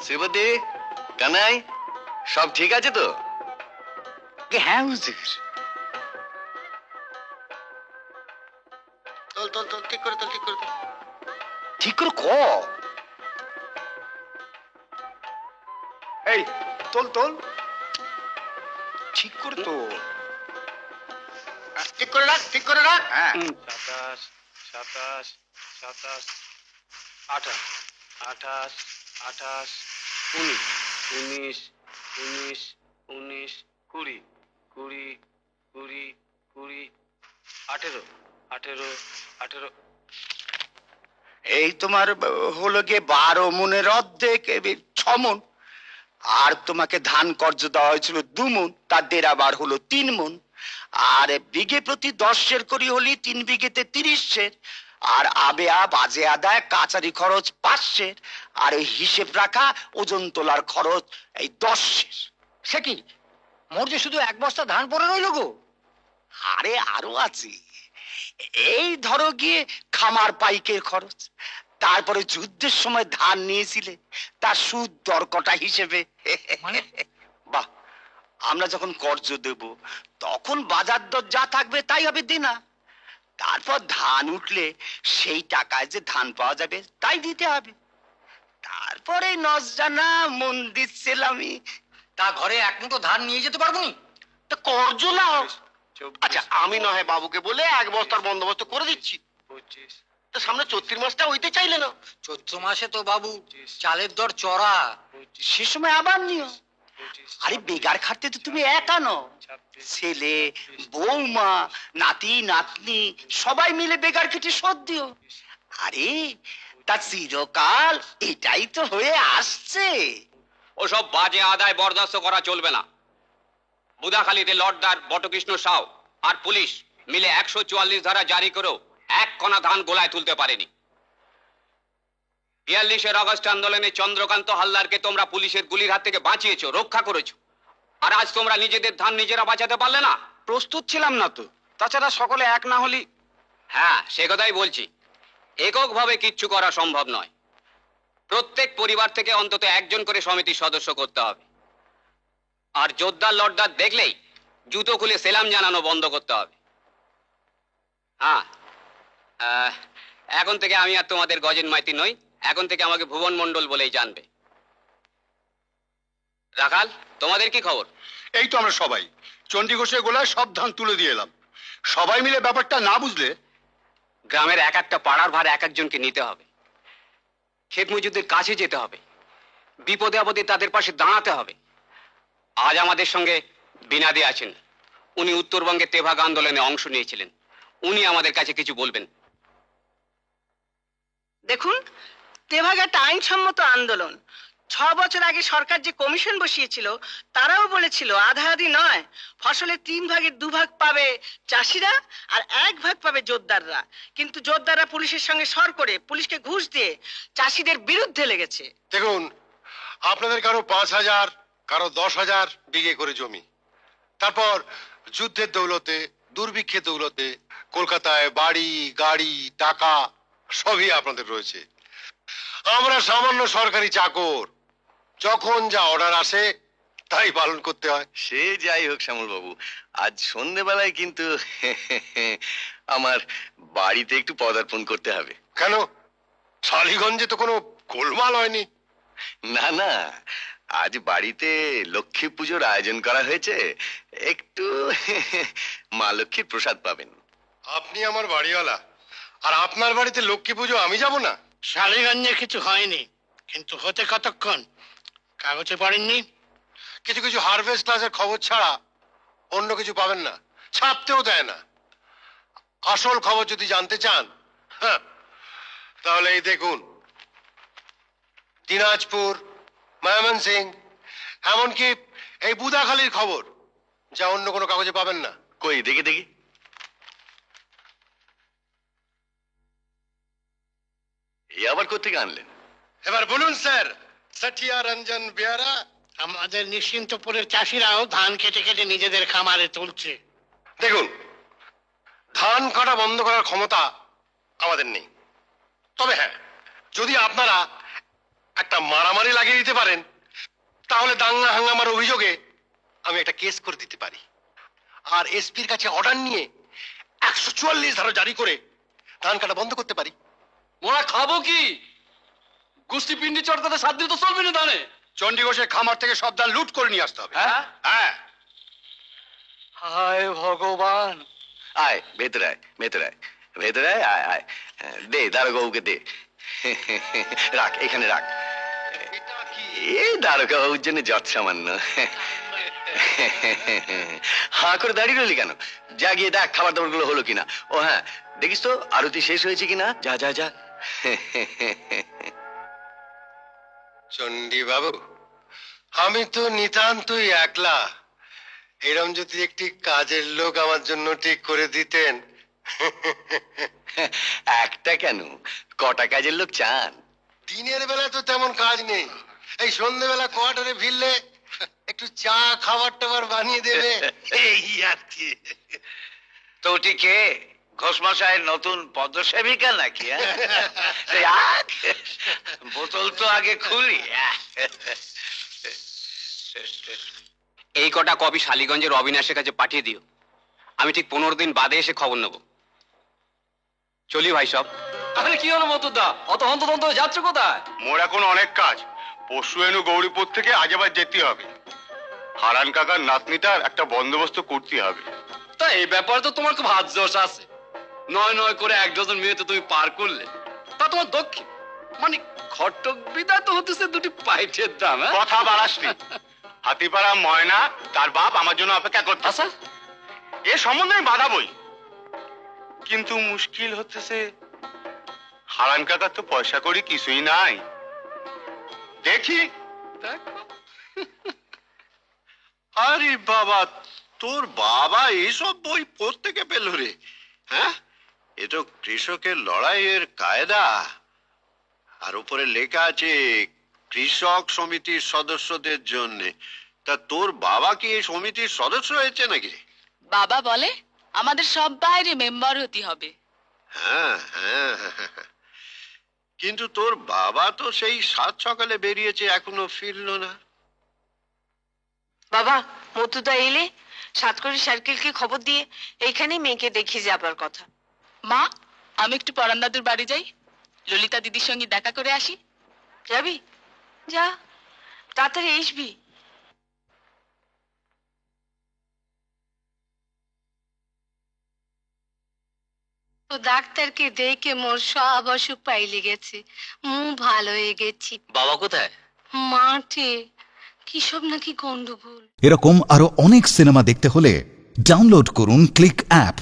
শ্রীপতি, কানাই, সব ঠিক আছে তো? হ্যাঁ হুজুর। তোল তোল তোল, ঠিক করে তোল, ঠিক করে তোল। ঠিক করে ক। এই তোল তোল, ঠিক করে তোল। ঠিক করে রাখ, ঠিক করে রাখ। হ্যাঁ। 27, 27, 27, 28, 28, 28, 19, 19, 19, 19, 20, 20, 20, 20, 18, 18, 18। এই তোমার হলো গিয়ে 12 মনের অর্ধেক 6 মন। আর তোমাকে ধান কর্জ দেওয়া হয়েছিল 2 মন, তার দেড়াবার হলো 3 মন। আর বিঘে প্রতি 10 সের করি হলি 3 বিঘেতে 30 সের। আর আবেয়া বাজে আদায় কাচারি খরচ 5 সের। আর ওই হিসেব রাখা ওজন তোলার খরচ এই 10 সের। সে কি, মোর যে শুধু 1 বস্তা ধান পড়ে রইল গো। আরে আরো আছে। এই ধরো গিয়ে খামার পাইকের খরচ, তারপরে যুদ্ধের সময় ধান নিয়েছিলে তার সুদ দর কটা হিসেবে। বাহ, আমরা যখন কর্জ দেব তখন বাজার দর যা থাকবে তাই হবে দেনা। তারপর ধান উঠলে সেই টাকায় যে ধান পাওয়া যাবে তাই দিতে হবে। তারপরে নজরানা মন্দির সেলামি। তা ঘরে 1 মুঠো ধান নিয়ে যেতে পারবো নি? তা কর্জ নাও। 24, আচ্ছা, আমি না হয় বাবুকে বলে 1 বস্তার বন্দোবস্ত করে দিচ্ছি। 25, তো সামনে চৈত্র মাসটা হইতে চাইলে না? চৈত্র মাসে তো বাবু চালের দর চড়া। 25, সে সময় আবার নিও। 25, আরে বেগার খাটতে তো তুমি একা নও, 26, ছেলে, বৌমা, নাতি নাতনি সবাই মিলে বেগার খেটে শোধ দিও। আরে তা চিরকাল এটাই তো হয়ে আসছে। ওসব বাজে আদায় বরদাস্ত করা চলবে না। বুদাখালীতে লর্ডদার বটকৃষ্ণ সাউ আর পুলিশ মিলে 144 ধারা জারি করেও 1 কণা ধান গোলায় তুলতে পারেনি। 42 আগস্ট আন্দোলনে চন্দ্রকান্ত হালদারকে তোমরা পুলিশের গুলির হাত থেকে বাঁচিয়েছো, রক্ষা করেছো। আর আজ তোমরা নিজেদের ধান নিজেরা বাঁচাতে পারলে না? প্রস্তুত ছিলাম না তো, তাছাড়া সকলে এক না হলি। হ্যাঁ, সে কথাই বলছি। এককভাবে কিচ্ছু করা সম্ভব নয়। প্রত্যেক পরিবার থেকে অন্তত 1 জন করে সমিতির সদস্য করতে হবে। আর জোরদার লর্ডদার দেখলেই জুতো খুলে সেলাম জানানো বন্ধ করতে হবে। হ্যাঁ, এখন থেকে আমি আর তোমাদের গজেন মাইতি নই, এখন থেকে আমাকে ভুবন মণ্ডল বলেই জানবে। রাখাল, তোমাদের কি খবর? এই তো আমরা সবাই চণ্ডীঘোষের গোলায় সব ধান তুলে দিয়ে এলাম। সবাই মিলে ব্যাপারটা না বুঝলে গ্রামের এক একটা পাড়ার ভার এক একজনকে নিতে হবে। ক্ষেত মজুরদের কাছে যেতে হবে, বিপদে আপদে তাদের পাশে দাঁড়াতে হবে। আজ আমাদের সঙ্গে বিনাদি আছেন, উনি উত্তরবঙ্গে তেভাগ আন্দোলনে অংশ নিয়েছিলেন। উনি আমাদের কাছে কিছু বলবেন। দেখুন, তেভাগ একটা আইনসম্মত আন্দোলন। 6 বছর আগে সরকার যে কমিশন বসিয়েছিল তারাও বলেছিল আধা আধি নয়, ফসলের 3 ভাগের 2 ভাগ পাবে চাষিরা আর 1 ভাগ পাবে জোরদাররা। কিন্তু জোরদাররা পুলিশের সঙ্গে সর করে পুলিশকে ঘুষ দিয়ে চাষিদের বিরুদ্ধে লেগেছে। দেখুন, আপনাদের কারো 5,000, কারো 10,000 বিঘে করে জমি, তারপর যুদ্ধের দৌলতে, দুর্ভিক্ষের দৌলতে কলকাতায় বাড়ি গাড়ি টাকা সবই আপনাদের রয়েছে। আমরা সামান্য সরকারি চাকর, যখন যা অর্ডার আসে তাই পালন করতে হয়। সে যাই হোক শ্যামল বাবু, আজ সন্ধ্যেবেলায় কিন্তু আমার বাড়িতে একটু পদার্পণ করতে হবে। কেন, শালিগঞ্জে তো কোনো গোলমাল হয়নি? না না, আজ বাড়িতে লক্ষ্মী পুজোর আয়োজন করা হয়েছে, একটু মা লক্ষ্মীর প্রসাদ পাবেন। আপনি আমার বাড়িওয়ালা, আর আপনার বাড়িতে লক্ষ্মী পুজো আমি যাব না? শালিগঞ্জে কিছু হয়নি, কিন্তু হতে কতক্ষণ? কাগজে পড়েননি? কিছু কিছু হারভেস্ট ক্লাসের খবর ছাড়া অন্য কিছু পাবেন না, ছাপতেও দেয় না। আসল খবর যদি জানতে চান, হ্যাঁ, তাহলে এই দেখুন, দিনাজপুর, ময়মনসিং, এমনকি এই বুদাখালীর খবর, যা অন্য কোনো কাগজে পাবেন না। কই দেখি দেখি। এই আবার কোত্থেকে আনলেন? এবার বলুন স্যার, সঠিয়া রঞ্জন বেয়ারা। আমাদের নিশ্চিন্তপুরের চাষিরাও ধান কেটে কেটে নিজেদের খামারে তুলছে। দেখুন, ধান কাটা বন্ধ করার ক্ষমতা আমাদের নেই, তবে হ্যাঁ, যদি আপনারা একটা মারামারি লাগিয়ে দিতে পারেন, তাহলে দাঙ্গা হাঙ্গামার অভিযোগে আমি একটা কেস করে দিতে পারি। আর এসপির কাছে অর্ডার নিয়ে 144 ধারা জারি করে ধান কাটা বন্ধ করতে পারি। মোরা খাবো কি? গুষ্টি পিন্ডি চটকাতে সাত দিন তো চলবে না ধানে। চণ্ডীঘোষের খামার থেকে সব ধান লুট করে নিয়ে আসতে হবে। হ্যাঁ? হ্যাঁ। হায় ভগবান। আয় ভেতরে আয়, ভেতরে আয়, ভেতরে আয়, আয় আয়। দে দারোগা বাবুকে দে। রাখ, এখানে রাখ। এই দারোগা বাবুর জন্য যত সামান্য। হাঁ করে দাঁড়িয়ে রইলি কেন? যা গিয়ে দেখ খাবার দাবার গুলো হলো কিনা। ও হ্যাঁ, দেখিস তো আরতি শেষ হয়েছে কিনা। যা যা যা। চণ্ডী বাবু, আমি তো নিতান্তই একলা। এরম যদি একটি কাজের লোক আমার জন্য ঠিক করে দিতেন। একটা কেন, কটা কাজের লোক চান? দিনের বেলা তো তেমন কাজ নেই, এই সন্ধ্যেবেলা কোয়ার্টারে ফিরলে একটু চা খাবার টাবার বানিয়ে দেবে, এই আর কি। তো ওটি কে? ঘোষমশাইয়ের নতুন পদসেবিকা নাকি? বোতল তো আগে খুলি। এই কটা কপি শালিগঞ্জের অবিনাশের কাছে পাঠিয়ে দিও। আমি ঠিক 15 দিন বাদে এসে খবর নেব। চলি ভাই সব। তাহলে কি হলো মতুদা? অত হন্তদন্ত হয়ে যাচ্ছে কোথায়? মোর এখন অনেক কাজ। পরশু এনু গৌরীপুর থেকে আজ আবার যেতে হবে। হারান কাকার নাতনিটার একটা বন্দোবস্ত করতে হবে। তা এই ব্যাপারে তো তোমার খুব হাত জোশ আছে। নয় নয় করে 1 ডজন মেয়ে তো তুমি পার করলে। তা তোমার দক্ষিণ মানে ঘটক বিদা তো হতেছে দুটি পাইটের দাম। কথা বাড়াসনি। হাতিপাড়া ময়না তার বাপ আমার জন্য অপেক্ষা করতে। আচ্ছা, এ সম্বন্ধে আমি বাধাবই, কিন্তু মুশকিল হতেছে হারান কাকার তো পয়সা করি কিছুই নাই। দেখি। দেখো আরে বাবা, তোর বাবা এইসব বই প্রত্যেকে পেল রে? হ্যাঁ, এ তো কৃষকের লড়াইয়ের কায়দা। আর উপরে লেখা আছে কৃষক সমিতির সদস্যদের জন্য। তা তোর বাবা কি এই সমিতির সদস্য হয়েছে নাকি? বাবা বলে আমাদের সব বাইরে মেম্বার হতে হবে। হ্যাঁ হ্যাঁ, কিন্তু তোর বাবা তো সেই 7 সকালে বেরিয়েছে, এখনো ফিরলো না। বাবা, মতুদা এলে সাতকড়ি সার্কেলকে খবর দিয়ে এইখানে মেয়েকে দেখিয়ে যাবার কথা। মা, আমি একটু পরান দাদুর বাড়ি যাই, ললিতা দিদির সঙ্গে দেখা করে আসি। যাবি? যা, তাড়াতাড়ি আসবি। তো ডাক্তারকে দেখে মোর সব অসুখ পাইলে গেছে, ভালো হয়ে গেছি। বাবা কোথায়? মাঠে কি সব নাকি গন্ডগোল। এরকম আরো অনেক সিনেমা দেখতে হলে ডাউনলোড করুন ক্লিক অ্যাপ।